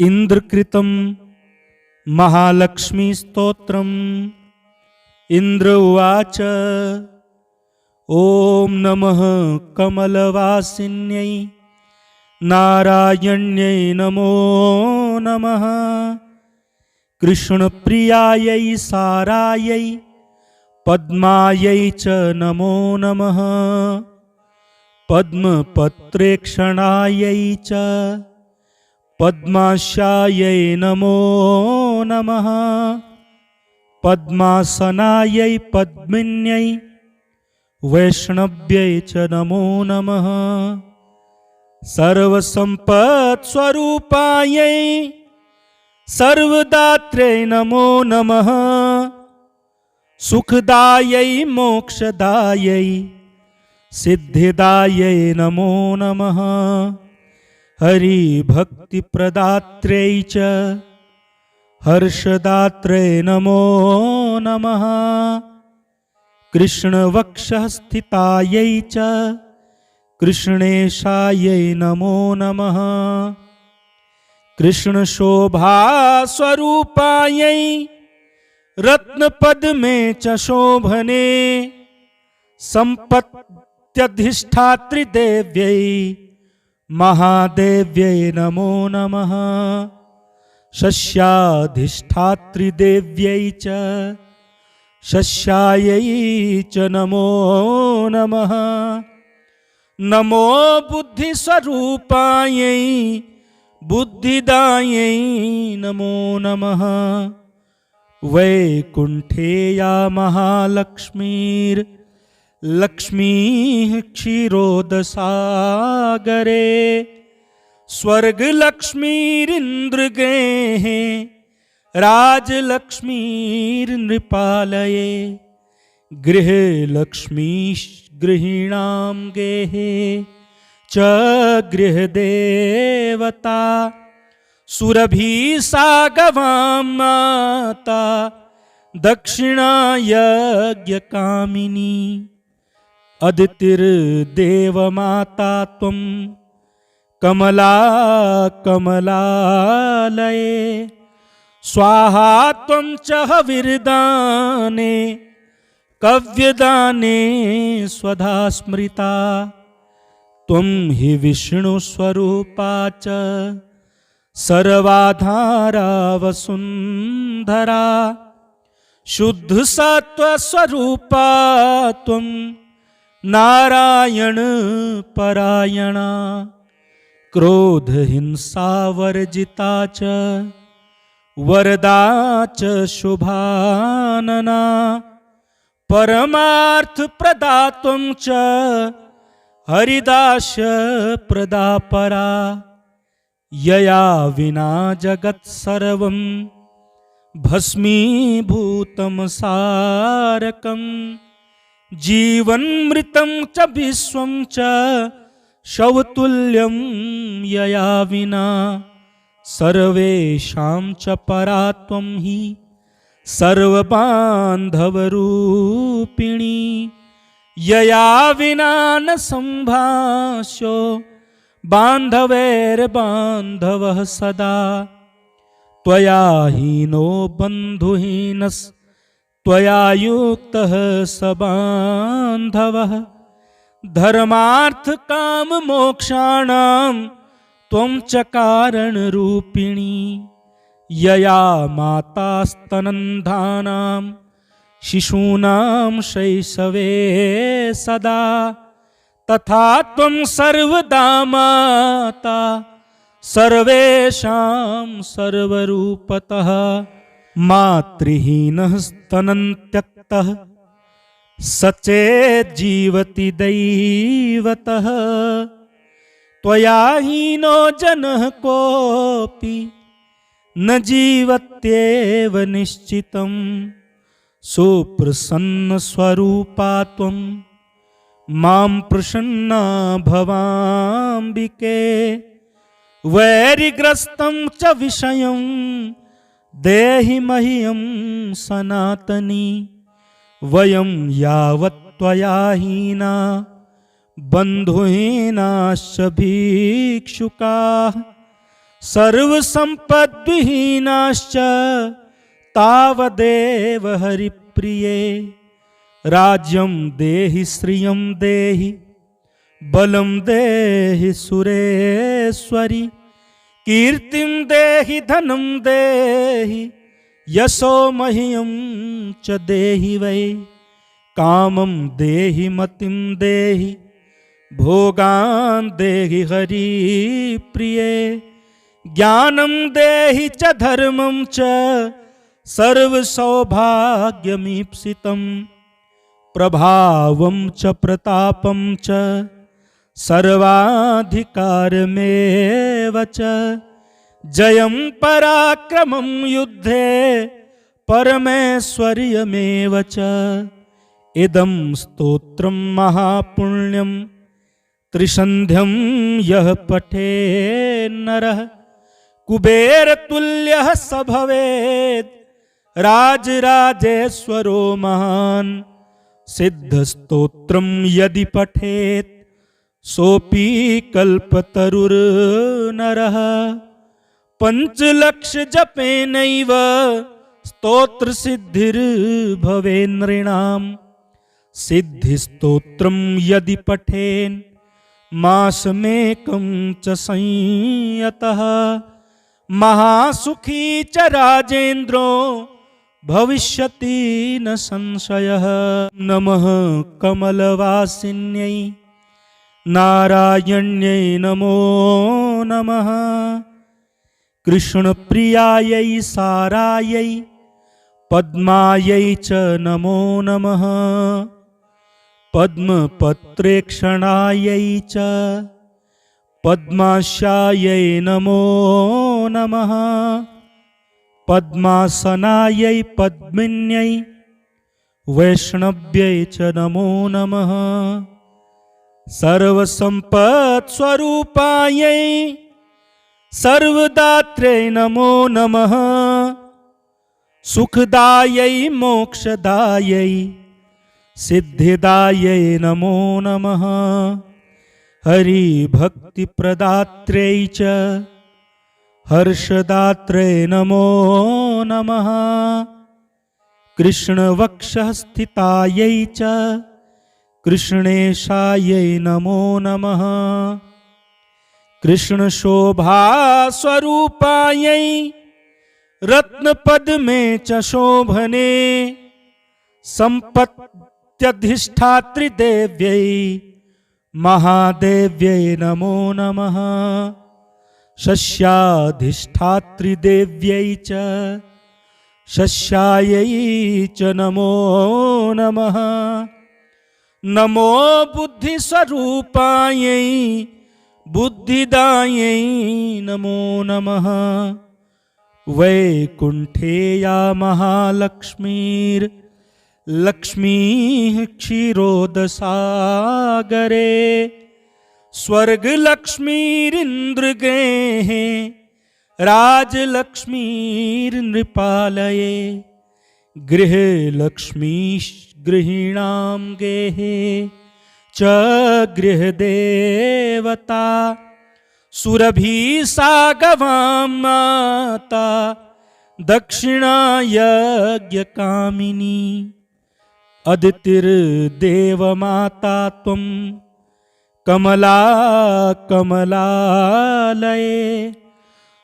इंद्रकृतं महालक्ष्मीस्तोत्रम्। इंद्र उवाच ॐ नमः कमलवासिन्यै नारायण्यै नमो नमः। कृष्णप्रियायै सारायै पद्मायै च नमो नमः। पद्मपत्रेक्षणायै च पद्मास्यायै नमो नमः। पद्मासनायै पद्मिन्यै वैष्णव्यै च नमो नमः। सर्वसम्पत्स्वरूपायै सर्वदात्रे नमो नमः। सुखदायै मोक्षदायै सिद्धिदायै नमो नमः। हरिभक्तिप्रदात्रै च हर्षदात्रे नमो नमः। कृष्णवक्षस्थितायै च कृष्णेशायै नमो नमः। कृष्णशोभास्वरूपायै रत्नपद्मे च शोभने सम्पत्यधिष्ठात्रिदेव्यै महादेव्यै नमो नमः। शस्याधिष्ठात्रिदेव्यै च शस्यायै च नमो नमः। नमो बुद्धिस्वरूपायै बुद्धिदायै नमो नमः। वैकुण्ठे या महालक्ष्मीर्लक्ष्मीः क्षीरोदसागरे स्वर्गलक्ष्मीरिन्द्रगृहे राजलक्ष्मीर्नृपालये गृहलक्ष्मीर्गृहीणां गेहे च गृहदेवता सुरभिसा गवां माता दक्षिणा यज्ञकामिनी। अदितिर्देवमाता त्वं कमला कमलालये स्वाहा त्वं च हविर्दाने कव्यदाने स्वधा स्मृता। त्वं हि विष्णुस्वरूपा च सर्वाधारा वसुन्धरा। शुद्धसत्त्वस्वरूपा त्वं नारायण परायणा। क्रोधहिंसावर्जिता च वरदा च शुभानना। परमार्थप्रदा त्वं च हरिदास्यप्रदा परा। यया विना जगत्सर्वं भस्मीभूतमसारकं। जीवन्मृतं च विश्वं च शवतुल्यं यया विना। सर्वेषां च परा त्वं हि सर्वबान्धवरूपिणी। यया विना न सम्भाष्यो बान्धवैर्बान्धवः सदा। त्वया हीनो बन्धुहीनस्त्वया युक्तः स बान्धवः। धर्मार्थकाममोक्षाणां त्वं च कारणरूपिणी। यया मातास्तनन्धानां शिशूनां शैशवे सदा। तथा त्वं सर्वदा माता सर्वेषां सर्वरूपतः। मातृहीनः स्तनं त्यक्तः सचेज्जीवति दैवतः। त्वया हीनो जनः कोऽपि न जीवत्येव निश्चितं। सुप्रसन्नस्वरूपा त्वं मां प्रसन्ना भवाम्बिके। वैरिग्रस्तं च विषयं देहि मह्यं सनातनी। वयं यावत् त्वया हीना बन्धुहीनाश्च भिक्षुकाः सर्वसम्पद्विहीनाश्च तावदेव हरिप्रिये। राज्यं देहि श्रियं देहि बलं देहि सुरेश्वरि। कीर्तिं देहि धनं देहि यशो मह्यं च देहि वै। कामं देहि मतिं देहि भोगान् देहि हरिप्रिये। ज्ञानं देहि च धर्मं च सर्वसौभाग्यमीप्सितम्। प्रभावं च प्रतापं च सर्वाधिकारमेव च। जयं पराक्रमं युद्धे परमेश्वर्यमेव च। इदं स्तोत्रं महापुण्यं त्रिसन्ध्यं यः पठेन्नरः। कुबेरतुल्यः स भवेत् राजराजेश्वरो महान्। सिद्धस्तोत्रं यदि पठेत् सोऽपि कल्पतरुर्नरः। पञ्चलक्षजपेनैव स्तोत्रसिद्धिर्भवेन्नृणाम्। सिद्धिस्तोत्रं यदि पठेन् मासमेकं च संयतः। महासुखी च राजेन्द्रो भविष्यति न संशयः। नमः कमलवासिन्यै नारायण्यै नमो नमः। कृष्णप्रियायै सारायै पद्मायै च नमो नमः। पद्मपत्रेक्षणायै च पद्मास्यायै नमो नमः। पद्मासनायै पद्मिन्यै वैष्णव्यै च नमो नमः। सर्वसम्पत्स्वरूपायै सर्वदात्रे नमो नमः। सुखदायै मोक्षदायै सिद्धिदायै नमो नमः। हरिभक्तिप्रदात्रै च हर्षदात्रे नमो नमः। कृष्णवक्षस्थितायै च कृष्णेशायै नमो नमः। कृष्णशोभास्वरूपायै रत्नपद्मे च शोभने। सम्पत्यधिष्ठात्रिदेव्यै महादेव्यै नमो नमः। शस्याधिष्ठात्रिदेव्यै च शस्यायै च नमो नमः। नमो बुद्धिस्वरूपायै बुद्धिदायै नमो नमः। वैकुण्ठे या महालक्ष्मीर्लक्ष्मीः क्षीरोदसागरे। स्वर्गलक्ष्मीरिन्द्रगृहे राजलक्ष्मीर्नृपालये। गृहलक्ष्मीर्गृहीणां गेहे च गृहदेवता। सुरभिसा गवां माता दक्षिणा यज्ञकामिनी। अदितिर्देवमाता त्वं कमला कमलालये।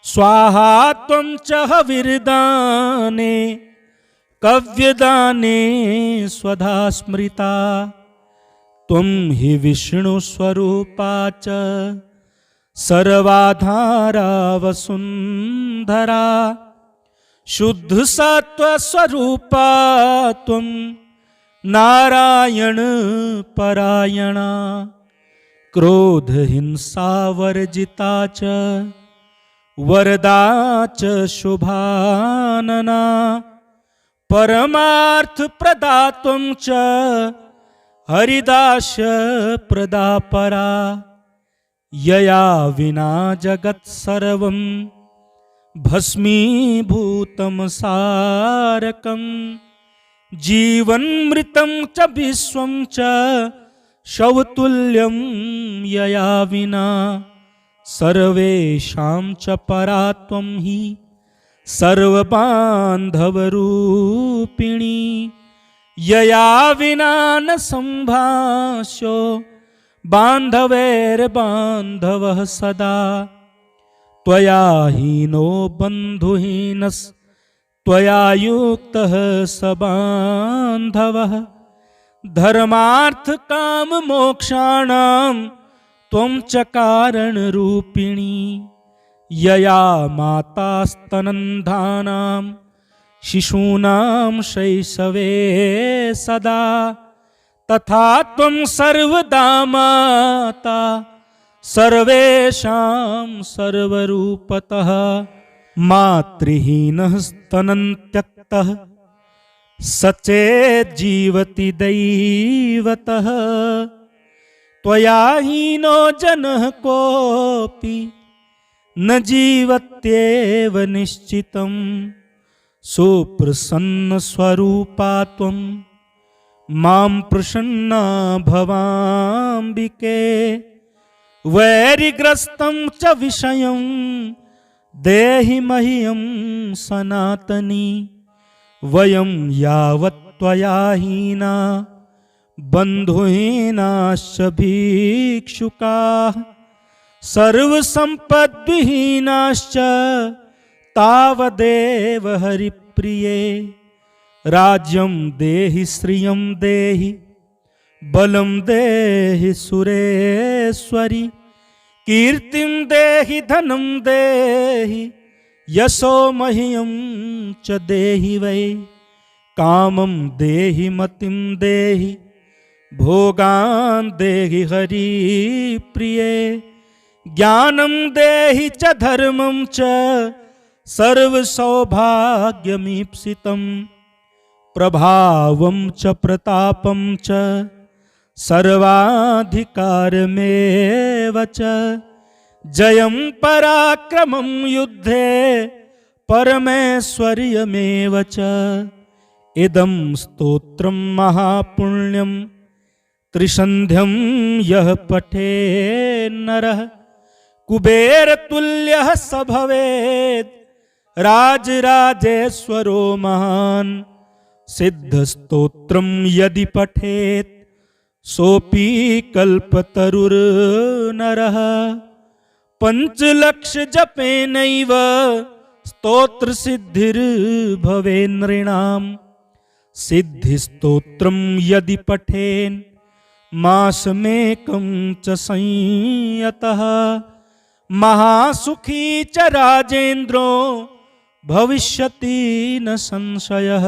स्वाहा त्वं च हविर्दाने कव्यदाने स्वधा स्मृता। त्वं हि विष्णुस्वरूपा च सर्वाधारा वसुन्धरा। शुद्धसत्त्वस्वरूपा त्वं नारायण परायणा। क्रोधहिंसावर्जिता च वरदा च शुभानना। परमार्थप्रदा त्वं च हरिदास्यप्रदा परा। यया विना जगत्सर्वं भस्मीभूतमसारकम्। जीवन्मृतं च विश्वं च शवतुल्यं यया विना सर्वेषां च परा त्वं हि सर्वबान्धवरूपिणी यया विना न सम्भाष्यो बान्धवैर्बान्धवः सदा त्वया हीनो बन्धुहीनस्त्वया युक्तः स बान्धवः धर्मार्थकाममोक्षाणां त्वं च कारणरूपिणी यया मातास्तनन्धानां शिशूनां शैशवे सदा तथा त्वं सर्वदा माता सर्वेषां सर्वरूपतः मातृहीनः स्तनं त्यक्तः सचेज्जीवति दैवतः त्वया हीनो जनः कोऽपि न जीवत्येव निश्चितं सुप्रसन्नस्वरूपा त्वं मां प्रसन्ना भवाम्बिके वैरिग्रस्तं च विषयं देहि मह्यं सनातनी वयं यावत् त्वया हीना बन्धुहीनाश्च भिक्षुकाः सर्वसम्पद्विहीनाश्च तावदेव हरिप्रिये राज्यं देहि श्रियं देहि बलं देहि सुरेश्वरि कीर्तिं देहि धनं देहि यशो मह्यं च देहि वै कामं देहि मतिं देहि भोगान् देहि हरिप्रिये ज्ञानं देहि च धर्मं च सर्वसौभाग्यमीप्सितं प्रभावं च प्रतापं च सर्वाधिकारमेव च जयं पराक्रमं युद्धे परमेश्वर्यमेव च इदं स्तोत्रं महापुण्यं त्रिसन्ध्यं यः पठेन्नरः कुबेरतुल्यः स भवेत् राजराजेश्वरो महान् सिद्धस्तोत्रं यदि पठेत् सोऽपि कल्पतरुर्नरः पञ्चलक्षजपेनैव स्तोत्रसिद्धिर्भवेन्नृणां सिद्धिस्तोत्रं यदि पठेन् मासमेकं च संयतः महासुखी च राजेन्द्रो भविष्यति न संशयः।